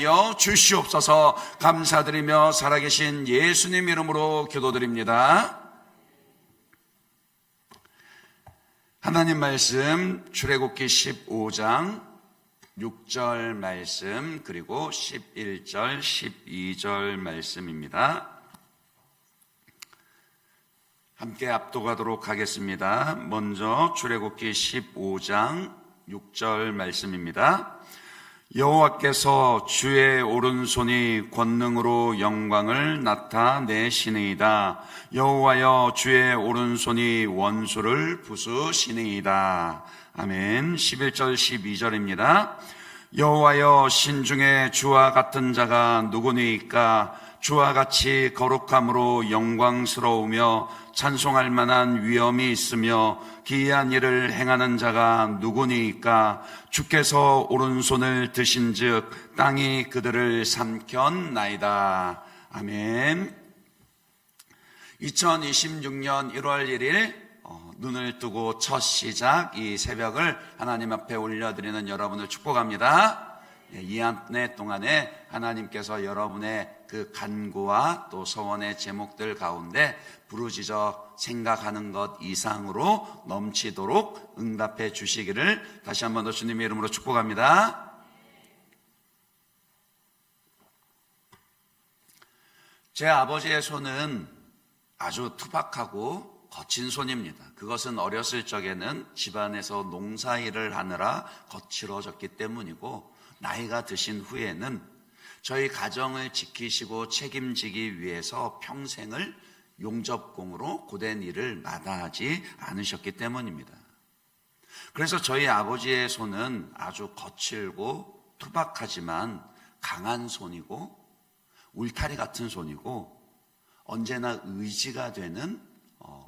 하여 주시옵소서. 감사드리며 살아계신 예수님 이름으로 기도드립니다. 하나님 말씀 출애굽기 15장 6절 말씀 그리고 11절 12절 말씀입니다. 함께 압독하도록 하겠습니다. 먼저 출애굽기 15장 6절 말씀입니다. 여호와께서 주의 오른손이 권능으로 영광을 나타내시니이다. 여호와여 주의 오른손이 원수를 부수시니이다. 아멘. 11절 12절입니다. 여호와여 신중에 주와 같은 자가 누구니이까? 주와 같이 거룩함으로 영광스러우며 찬송할 만한 위엄이 있으며 기이한 일을 행하는 자가 누구니이까? 주께서 오른손을 드신즉 땅이 그들을 삼켰나이다. 아멘. 2026년 1월 1일 눈을 뜨고 첫 시작 이 새벽을 하나님 앞에 올려드리는 여러분을 축복합니다. 이 한 해 동안에 하나님께서 여러분의 그 간구와 또 소원의 제목들 가운데 부르짖어 생각하는 것 이상으로 넘치도록 응답해 주시기를 다시 한번 더 주님의 이름으로 축복합니다. 제 아버지의 손은 아주 투박하고 거친 손입니다. 그것은 어렸을 적에는 집안에서 농사일을 하느라 거칠어졌기 때문이고, 나이가 드신 후에는 저희 가정을 지키시고 책임지기 위해서 평생을 용접공으로 고된 일을 마다하지 않으셨기 때문입니다. 그래서 저희 아버지의 손은 아주 거칠고 투박하지만 강한 손이고 울타리 같은 손이고 언제나 의지가 되는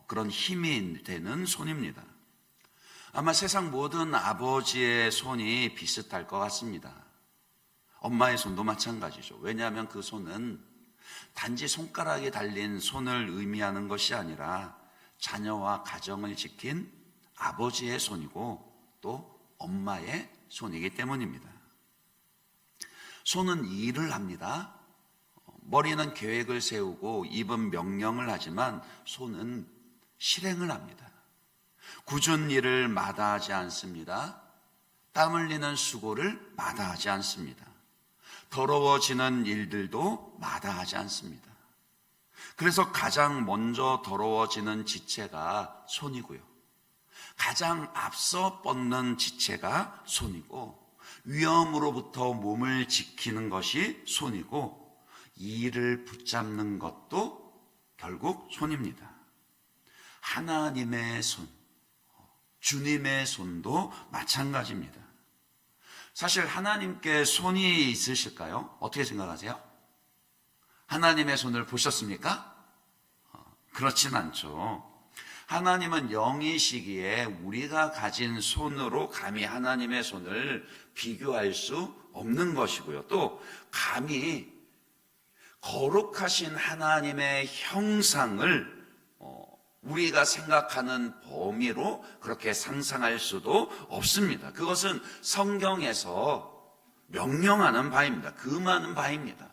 그런 힘이 되는 손입니다. 아마 세상 모든 아버지의 손이 비슷할 것 같습니다. 엄마의 손도 마찬가지죠. 왜냐하면 그 손은 단지 손가락에 달린 손을 의미하는 것이 아니라 자녀와 가정을 지킨 아버지의 손이고 또 엄마의 손이기 때문입니다. 손은 일을 합니다. 머리는 계획을 세우고 입은 명령을 하지만 손은 실행을 합니다. 굳은 일을 마다하지 않습니다. 땀 흘리는 수고를 마다하지 않습니다. 더러워지는 일들도 마다하지 않습니다. 그래서 가장 먼저 더러워지는 지체가 손이고요. 가장 앞서 뻗는 지체가 손이고, 위험으로부터 몸을 지키는 것이 손이고, 이를 붙잡는 것도 결국 손입니다. 하나님의 손, 주님의 손도 마찬가지입니다. 사실 하나님께 손이 있으실까요? 어떻게 생각하세요? 하나님의 손을 보셨습니까? 그렇진 않죠. 하나님은 영이시기에 우리가 가진 손으로 감히 하나님의 손을 비교할 수 없는 것이고요. 또 감히 거룩하신 하나님의 형상을 우리가 생각하는 범위로 그렇게 상상할 수도 없습니다. 그것은 성경에서 명령하는 바입니다. 금하는 바입니다.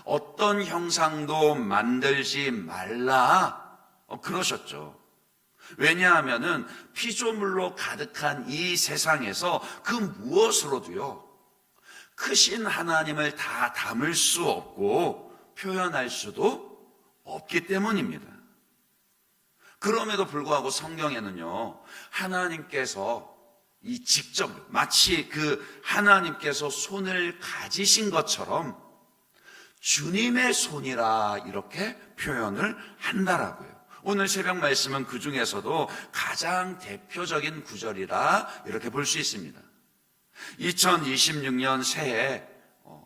어떤 형상도 만들지 말라 그러셨죠. 왜냐하면은 피조물로 가득한 이 세상에서 그 무엇으로도요 크신 하나님을 다 담을 수 없고 표현할 수도 없기 때문입니다. 그럼에도 불구하고 성경에는요, 하나님께서 이 직접 마치 그 하나님께서 손을 가지신 것처럼 주님의 손이라 이렇게 표현을 한다라고요. 오늘 새벽 말씀은 그 중에서도 가장 대표적인 구절이라 이렇게 볼 수 있습니다. 2026년 새해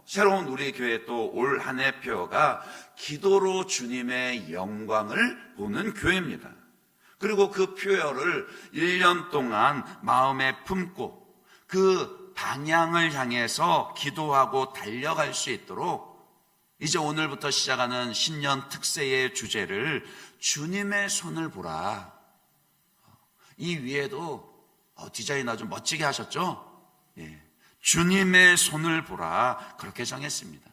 새로운 우리 교회 또 올 한 해 표가 기도로 주님의 영광을 보는 교회입니다. 그리고 그 표어를 1년 동안 마음에 품고 그 방향을 향해서 기도하고 달려갈 수 있도록 이제 오늘부터 시작하는 신년 특세의 주제를 주님의 손을 보라. 이 위에도 디자인 아주 멋지게 하셨죠? 예. 주님의 손을 보라, 그렇게 정했습니다.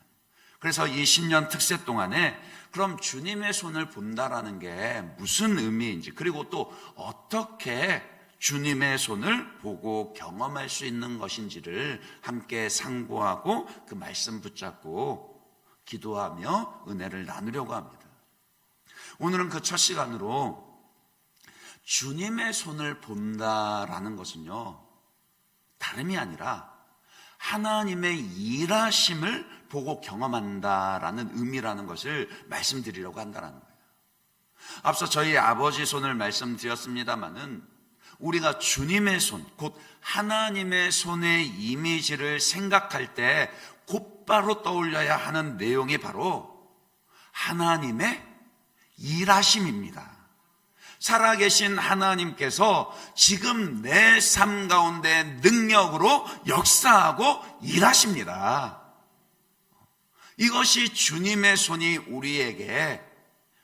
그래서 이 신년 특세 동안에 그럼 주님의 손을 본다라는 게 무슨 의미인지, 그리고 또 어떻게 주님의 손을 보고 경험할 수 있는 것인지를 함께 상고하고 그 말씀 붙잡고 기도하며 은혜를 나누려고 합니다. 오늘은 그 첫 시간으로 주님의 손을 본다라는 것은요, 다름이 아니라 하나님의 일하심을 보고 경험한다라는 의미라는 것을 말씀드리려고 한다는 거예요. 앞서 저희 아버지 손을 말씀드렸습니다마는 우리가 주님의 손, 곧 하나님의 손의 이미지를 생각할 때 곧바로 떠올려야 하는 내용이 바로 하나님의 일하심입니다. 살아계신 하나님께서 지금 내 삶 가운데 능력으로 역사하고 일하십니다. 이것이 주님의 손이 우리에게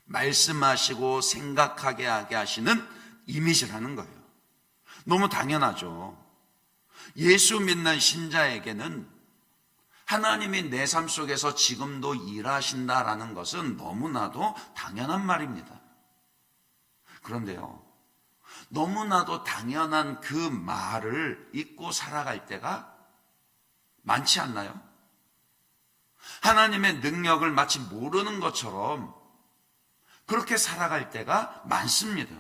말씀하시고 생각하게 하게 하시는 이미지라는 거예요. 너무 당연하죠. 예수 믿는 신자에게는 하나님이 내 삶 속에서 지금도 일하신다라는 것은 너무나도 당연한 말입니다. 그런데요, 너무나도 당연한 그 말을 잊고 살아갈 때가 많지 않나요? 하나님의 능력을 마치 모르는 것처럼 그렇게 살아갈 때가 많습니다.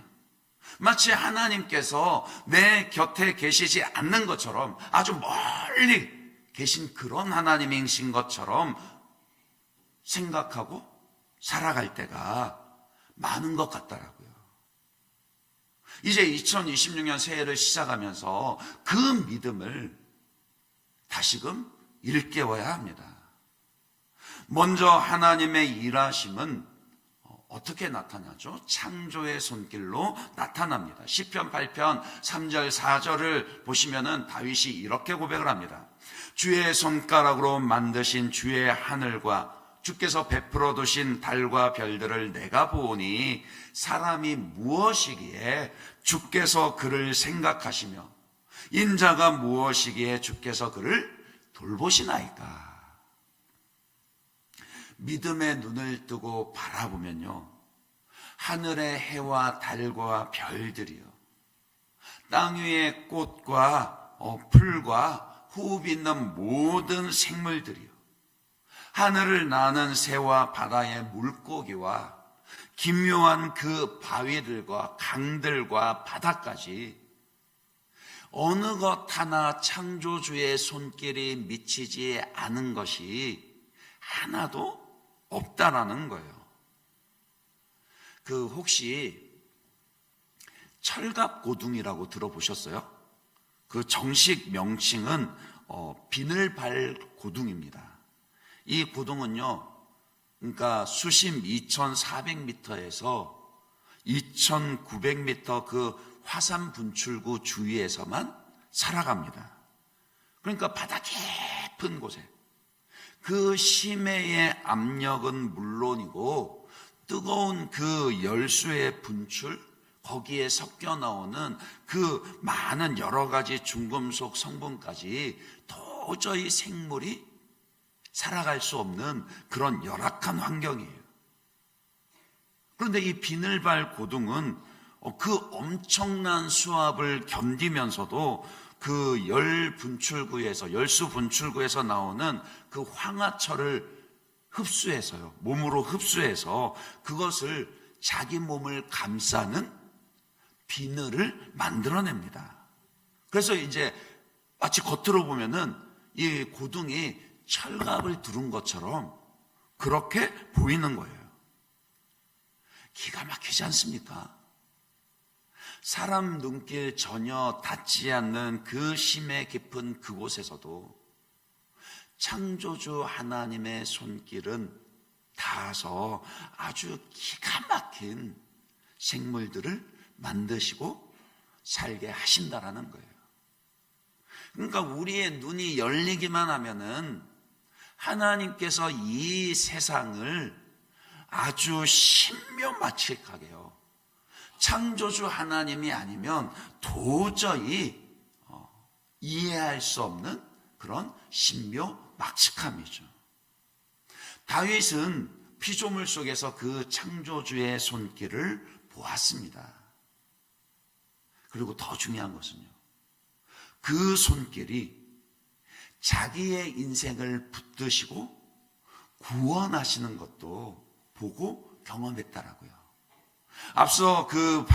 마치 하나님께서 내 곁에 계시지 않는 것처럼, 아주 멀리 계신 그런 하나님이신 것처럼 생각하고 살아갈 때가 많은 것 같더라고요. 이제 2026년 새해를 시작하면서 그 믿음을 다시금 일깨워야 합니다. 먼저 하나님의 일하심은 어떻게 나타나죠? 창조의 손길로 나타납니다. 시편 8편 3절 4절을 보시면은 다윗이 이렇게 고백을 합니다. 주의 손가락으로 만드신 주의 하늘과 주께서 베풀어 두신 달과 별들을 내가 보오니 사람이 무엇이기에 주께서 그를 생각하시며 인자가 무엇이기에 주께서 그를 돌보시나이까. 믿음의 눈을 뜨고 바라보면요, 하늘의 해와 달과 별들이요, 땅 위의 꽃과 풀과 호흡 있는 모든 생물들이요, 하늘을 나는 새와 바다의 물고기와 기묘한 그 바위들과 강들과 바다까지 어느 것 하나 창조주의 손길이 미치지 않은 것이 하나도 없다라는 거예요. 혹시 철갑고둥이라고 들어보셨어요? 그 정식 명칭은 비늘발 고둥입니다. 이 고둥은요, 그러니까 수심 2,400m에서 2,900m 그 화산 분출구 주위에서만 살아갑니다. 그러니까 바다 깊은 곳에 그 심해의 압력은 물론이고 뜨거운 그 열수의 분출, 거기에 섞여 나오는 그 많은 여러 가지 중금속 성분까지 도저히 생물이 살아갈 수 없는 그런 열악한 환경이에요. 그런데 이 비늘발 고둥은 그 엄청난 수압을 견디면서도 그 열수 분출구에서 나오는 그 황화철을 흡수해서요, 몸으로 흡수해서 그것을 자기 몸을 감싸는 비늘을 만들어냅니다. 그래서 이제 마치 겉으로 보면은 이 고둥이 철갑을 두른 것처럼 그렇게 보이는 거예요. 기가 막히지 않습니까? 사람 눈길 전혀 닿지 않는 그 심해 깊은 그곳에서도 창조주 하나님의 손길은 닿아서 아주 기가 막힌 생물들을 만드시고 살게 하신다라는 거예요. 그러니까 우리의 눈이 열리기만 하면은 하나님께서 이 세상을 아주 신묘마측하게요, 창조주 하나님이 아니면 도저히 이해할 수 없는 그런 신묘막측함이죠. 다윗은 피조물 속에서 그 창조주의 손길을 보았습니다. 그리고 더 중요한 것은요, 그 손길이 자기의 인생을 붙드시고 구원하시는 것도 보고 경험했다라고요. 앞서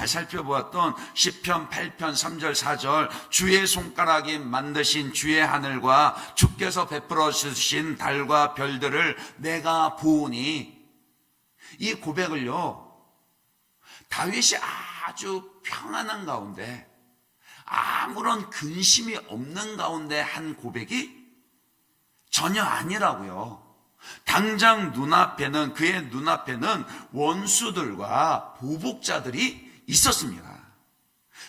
살펴보았던 시편 8편 3절 4절 주의 손가락이 만드신 주의 하늘과 주께서 베풀어 주신 달과 별들을 내가 보오니, 이 고백을요, 다윗이 아주 평안한 가운데 아무런 근심이 없는 가운데 한 고백이 전혀 아니라고요. 당장 그의 눈앞에는 원수들과 보복자들이 있었습니다.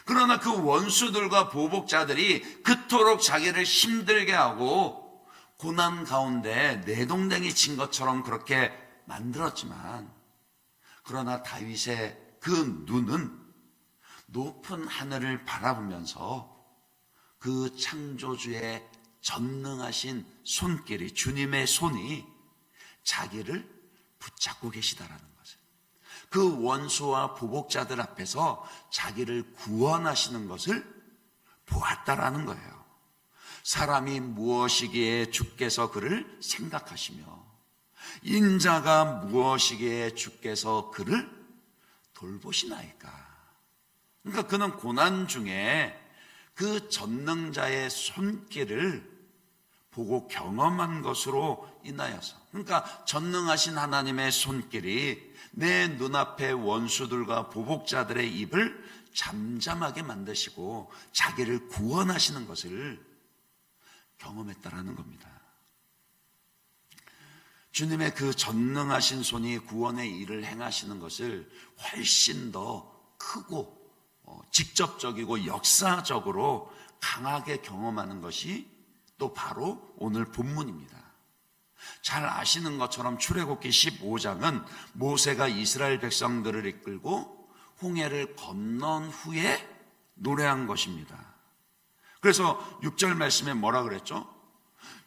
그러나 그 원수들과 보복자들이 그토록 자기를 힘들게 하고 고난 가운데 내동댕이 친 것처럼 그렇게 만들었지만, 그러나 다윗의 그 눈은 높은 하늘을 바라보면서 그 창조주의 전능하신 손길이, 주님의 손이 자기를 붙잡고 계시다라는 것을, 그 원수와 보복자들 앞에서 자기를 구원하시는 것을 보았다라는 거예요. 사람이 무엇이기에 주께서 그를 생각하시며 인자가 무엇이기에 주께서 그를 돌보시나이까. 그러니까 그는 고난 중에 그 전능자의 손길을 보고 경험한 것으로 인하여서, 그러니까 전능하신 하나님의 손길이 내 눈앞에 원수들과 보복자들의 입을 잠잠하게 만드시고 자기를 구원하시는 것을 경험했다라는 겁니다. 주님의 그 전능하신 손이 구원의 일을 행하시는 것을 훨씬 더 크고 직접적이고 역사적으로 강하게 경험하는 것이 또 바로 오늘 본문입니다. 잘 아시는 것처럼 출애굽기 15장은 모세가 이스라엘 백성들을 이끌고 홍해를 건넌 후에 노래한 것입니다. 그래서 6절 말씀에 뭐라 그랬죠?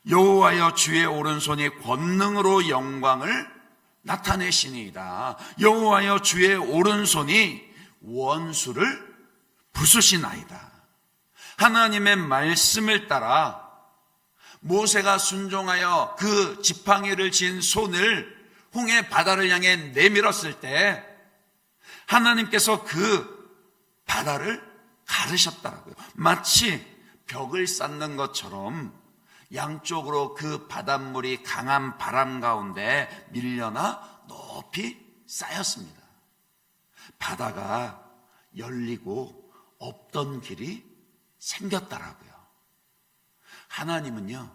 여호와여 주의 오른손이 권능으로 영광을 나타내시니이다. 여호와여 주의 오른손이 원수를 부수시나이다. 하나님의 말씀을 따라 모세가 순종하여 그 지팡이를 쥔 손을 홍해 바다를 향해 내밀었을 때 하나님께서 그 바다를 가르셨다라고요. 마치 벽을 쌓는 것처럼 양쪽으로 그 바닷물이 강한 바람 가운데 밀려나 높이 쌓였습니다. 바다가 열리고 없던 길이 생겼다라고요. 하나님은요,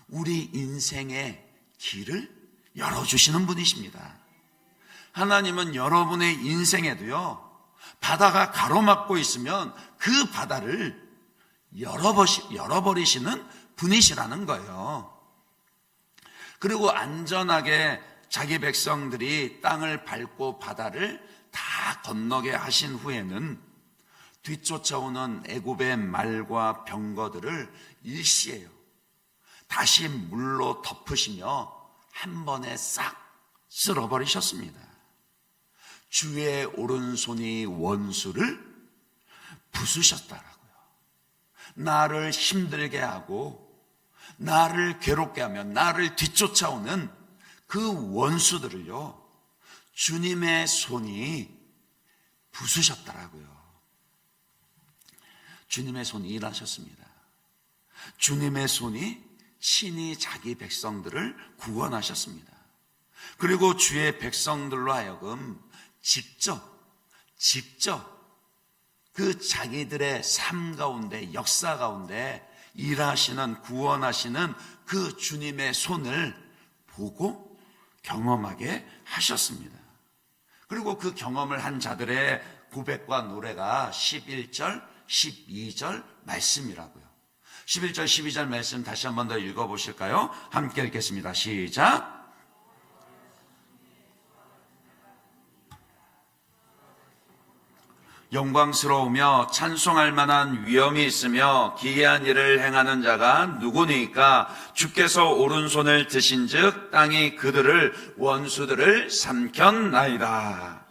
우리 인생의 길을 열어주시는 분이십니다. 하나님은 여러분의 인생에도요, 바다가 가로막고 있으면 그 바다를 열어버리시는 분이시라는 거예요. 그리고 안전하게 자기 백성들이 땅을 밟고 바다를 다 건너게 하신 후에는 뒤쫓아오는 애굽의 말과 병거들을 일시에요, 다시 물로 덮으시며 한 번에 싹 쓸어버리셨습니다. 주의 오른손이 원수를 부수셨다라고요. 나를 힘들게 하고 나를 괴롭게 하며 나를 뒤쫓아오는 그 원수들을요, 주님의 손이 부수셨다라고요. 주님의 손이 일하셨습니다. 주님의 손이 친히 자기 백성들을 구원하셨습니다. 그리고 주의 백성들로 하여금 직접 그 자기들의 삶 가운데, 역사 가운데 일하시는, 구원하시는 그 주님의 손을 보고 경험하게 하셨습니다. 그리고 그 경험을 한 자들의 고백과 노래가 11절, 12절 말씀이라고요. 11절, 12절 말씀 다시 한 번 더 읽어보실까요? 함께 읽겠습니다. 시작. 영광스러우며 찬송할 만한 위엄이 있으며 기이한 일을 행하는 자가 누구니까? 주께서 오른손을 드신즉 땅이 그들을 원수들을 삼켰나이다.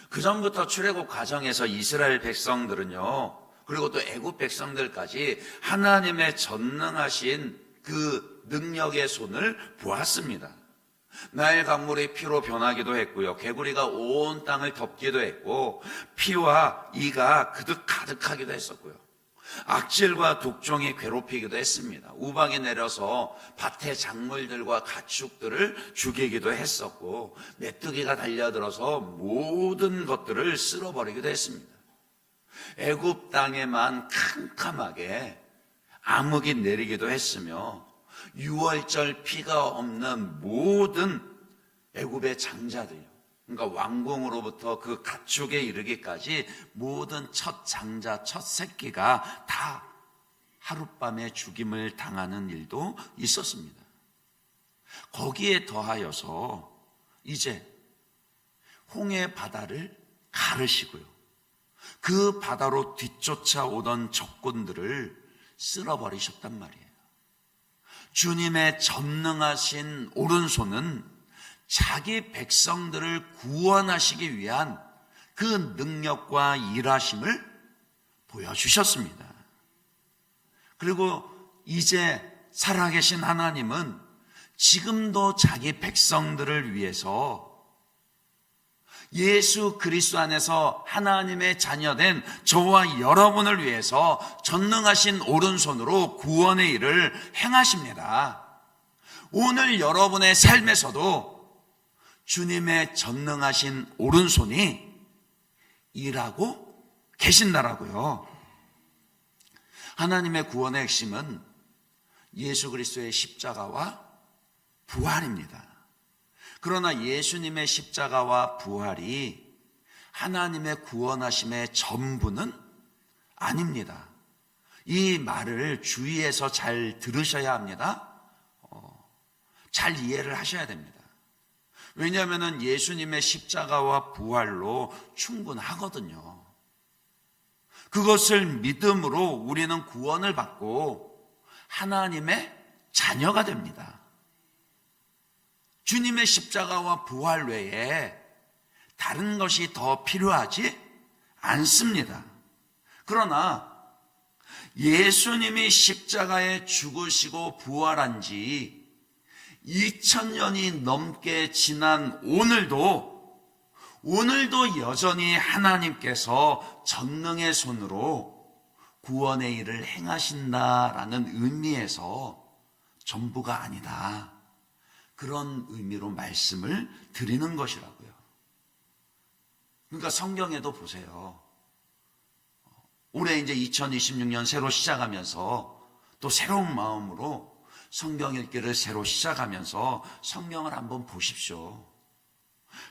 그 전부터 출애굽 과정에서 이스라엘 백성들은요, 그리고 또 애굽 백성들까지 하나님의 전능하신 그 능력의 손을 보았습니다. 나일 강물이 피로 변하기도 했고요, 개구리가 온 땅을 덮기도 했고, 피와 이가 가득하기도 했었고요, 악질과 독종이 괴롭히기도 했습니다. 우박이 내려서 밭의 작물들과 가축들을 죽이기도 했었고, 메뚜기가 달려들어서 모든 것들을 쓸어버리기도 했습니다. 애굽 땅에만 캄캄하게 암흑이 내리기도 했으며, 유월절 피가 없는 모든 애굽의 장자들요, 그러니까 왕궁으로부터 그 가축에 이르기까지 모든 첫 장자, 첫 새끼가 다 하룻밤에 죽임을 당하는 일도 있었습니다. 거기에 더하여서 이제 홍해 바다를 가르시고요, 그 바다로 뒤쫓아오던 적군들을 쓸어버리셨단 말이에요. 주님의 전능하신 오른손은 자기 백성들을 구원하시기 위한 그 능력과 일하심을 보여주셨습니다. 그리고 이제 살아계신 하나님은 지금도 자기 백성들을 위해서 예수 그리스도 안에서 하나님의 자녀된 저와 여러분을 위해서 전능하신 오른손으로 구원의 일을 행하십니다. 오늘 여러분의 삶에서도 주님의 전능하신 오른손이 일하고 계신다라고요. 하나님의 구원의 핵심은 예수 그리스도의 십자가와 부활입니다. 그러나 예수님의 십자가와 부활이 하나님의 구원하심의 전부는 아닙니다. 이 말을 주의해서 잘 들으셔야 합니다. 잘 이해를 하셔야 됩니다. 왜냐하면 예수님의 십자가와 부활로 충분하거든요. 그것을 믿음으로 우리는 구원을 받고 하나님의 자녀가 됩니다. 주님의 십자가와 부활 외에 다른 것이 더 필요하지 않습니다. 그러나 예수님이 십자가에 죽으시고 부활한 지 2000년이 넘게 지난 오늘도 여전히 하나님께서 전능의 손으로 구원의 일을 행하신다라는 의미에서 전부가 아니다, 그런 의미로 말씀을 드리는 것이라고요. 그러니까 성경에도 보세요. 올해 이제 2026년 새로 시작하면서 또 새로운 마음으로 성경 읽기를 새로 시작하면서 성경을 한번 보십시오.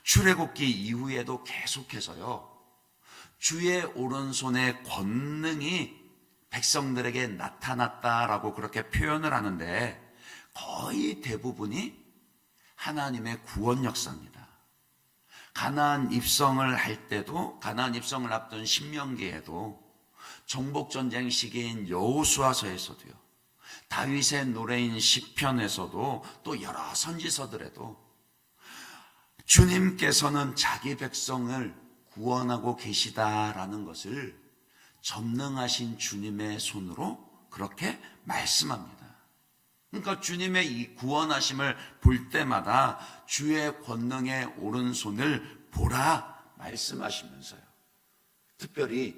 출애굽기 이후에도 계속해서요, 주의 오른손의 권능이 백성들에게 나타났다라고 그렇게 표현을 하는데 거의 대부분이 하나님의 구원 역사입니다. 가나안 입성을 할 때도, 가나안 입성을 앞둔 신명기에도, 정복전쟁 시기인 여호수아서에서도요, 다윗의 노래인 시편에서도, 또 여러 선지서들에도 주님께서는 자기 백성을 구원하고 계시다라는 것을 전능하신 주님의 손으로 그렇게 말씀합니다. 그러니까 주님의 이 구원하심을 볼 때마다 주의 권능의 오른손을 보라 말씀하시면서요, 특별히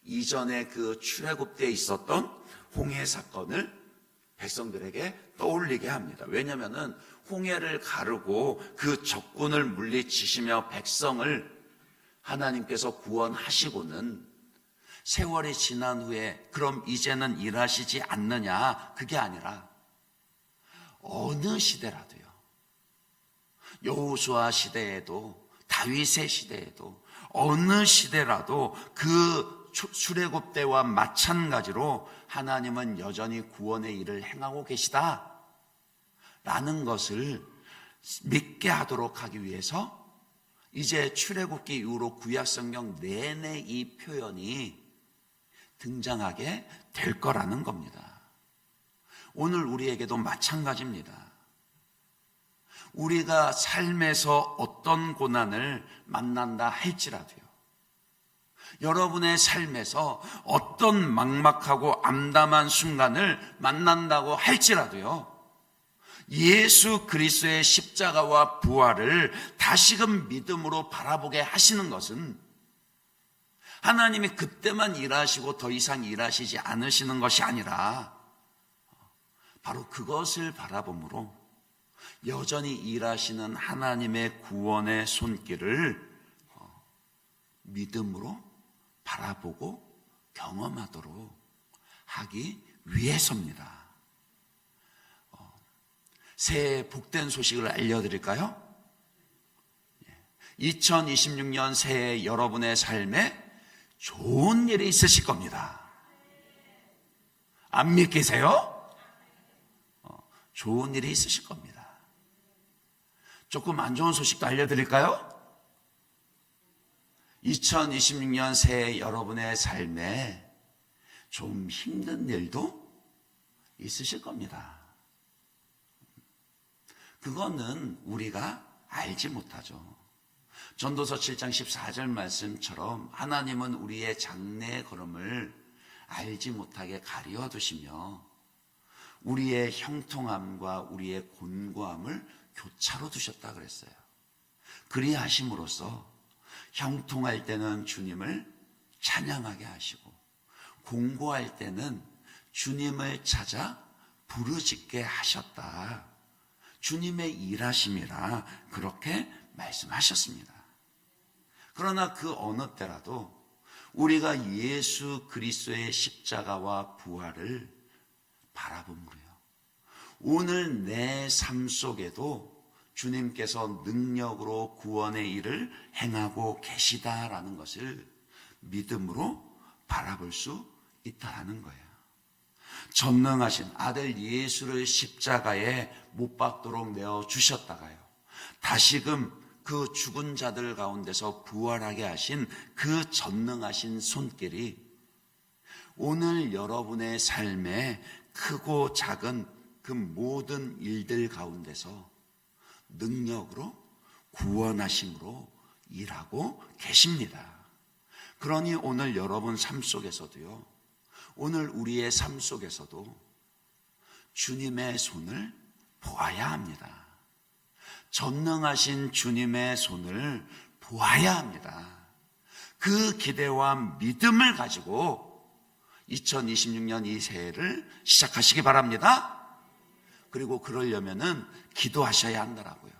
이전에 그 출애굽 때 있었던 홍해 사건을 백성들에게 떠올리게 합니다. 왜냐하면 홍해를 가르고 그 적군을 물리치시며 백성을 하나님께서 구원하시고는 세월이 지난 후에 그럼 이제는 일하시지 않느냐, 그게 아니라 어느 시대라도요, 여호수아 시대에도 다윗의 시대에도 어느 시대라도 그 출애굽 때와 마찬가지로 하나님은 여전히 구원의 일을 행하고 계시다 라는 것을 믿게 하도록 하기 위해서 이제 출애굽기 이후로 구약성경 내내 이 표현이 등장하게 될 거라는 겁니다. 오늘 우리에게도 마찬가지입니다. 우리가 삶에서 어떤 고난을 만난다 할지라도요, 여러분의 삶에서 어떤 막막하고 암담한 순간을 만난다고 할지라도요, 예수 그리스도의 십자가와 부활을 다시금 믿음으로 바라보게 하시는 것은 하나님이 그때만 일하시고 더 이상 일하시지 않으시는 것이 아니라 바로 그것을 바라봄으로 여전히 일하시는 하나님의 구원의 손길을 믿음으로 바라보고 경험하도록 하기 위해서입니다. 새해 복된 소식을 알려드릴까요? 2026년 새해 여러분의 삶에 좋은 일이 있으실 겁니다. 안 믿기세요? 좋은 일이 있으실 겁니다. 조금 안 좋은 소식도 알려드릴까요? 2026년 새해 여러분의 삶에 좀 힘든 일도 있으실 겁니다. 그거는 우리가 알지 못하죠. 전도서 7장 14절 말씀처럼 하나님은 우리의 장래의 걸음을 알지 못하게 가리워 두시며 우리의 형통함과 우리의 곤고함을 교차로 두셨다 그랬어요. 그리하심으로써 형통할 때는 주님을 찬양하게 하시고 곤고할 때는 주님을 찾아 부르짖게 하셨다. 주님의 일하심이라 그렇게 말씀하셨습니다. 그러나 그 어느 때라도 우리가 예수 그리스도의 십자가와 부활을 바라봄으로요, 오늘 내 삶 속에도 주님께서 능력으로 구원의 일을 행하고 계시다라는 것을 믿음으로 바라볼 수 있다라는 거예요. 전능하신 아들 예수를 십자가에 못 박도록 내어 주셨다가요, 다시금 그 죽은 자들 가운데서 부활하게 하신 그 전능하신 손길이 오늘 여러분의 삶에 크고 작은 그 모든 일들 가운데서 능력으로 구원하심으로 일하고 계십니다. 그러니 오늘 여러분 삶 속에서도요, 오늘 우리의 삶 속에서도 주님의 손을 보아야 합니다. 전능하신 주님의 손을 보아야 합니다. 그 기대와 믿음을 가지고 2026년 이 새해를 시작하시기 바랍니다. 그리고 그러려면은 기도하셔야 한다라고요.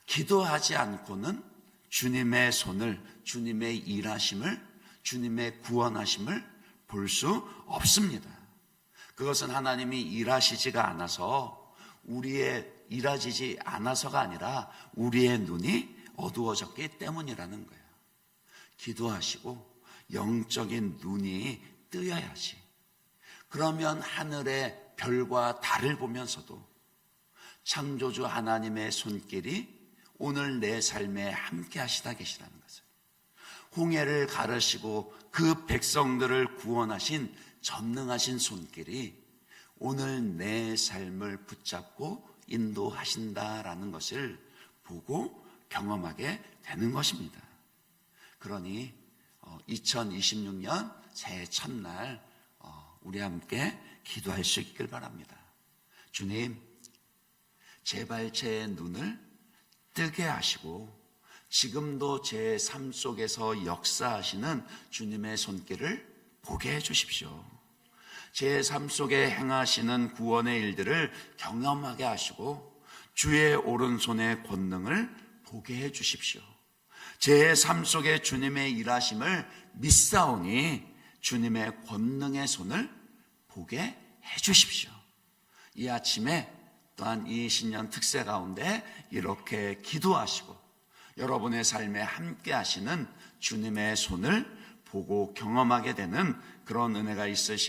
기도하지 않고는 주님의 손을, 주님의 일하심을, 주님의 구원하심을 볼 수 없습니다. 그것은 하나님이 일하시지가 않아서, 우리의 일하시지 않아서가 아니라 우리의 눈이 어두워졌기 때문이라는 거예요. 기도하시고 영적인 눈이 뜨여야지. 그러면 하늘의 별과 달을 보면서도 창조주 하나님의 손길이 오늘 내 삶에 함께 하시다 계시다는 것을, 홍해를 가르시고 그 백성들을 구원하신 전능하신 손길이 오늘 내 삶을 붙잡고 인도하신다라는 것을 보고 경험하게 되는 것입니다. 그러니 2026년 새해 첫날 우리 함께 기도할 수 있길 바랍니다. 주님, 제발 제 눈을 뜨게 하시고 지금도 제 삶 속에서 역사하시는 주님의 손길을 보게 해 주십시오. 제 삶 속에 행하시는 구원의 일들을 경험하게 하시고 주의 오른손의 권능을 보게 해 주십시오. 제 삶 속에 주님의 일하심을 믿사오니 주님의 권능의 손을 보게 해 주십시오. 이 아침에 또한 이 신년 특세 가운데 이렇게 기도하시고 여러분의 삶에 함께 하시는 주님의 손을 보고 경험하게 되는 그런 은혜가 있으시길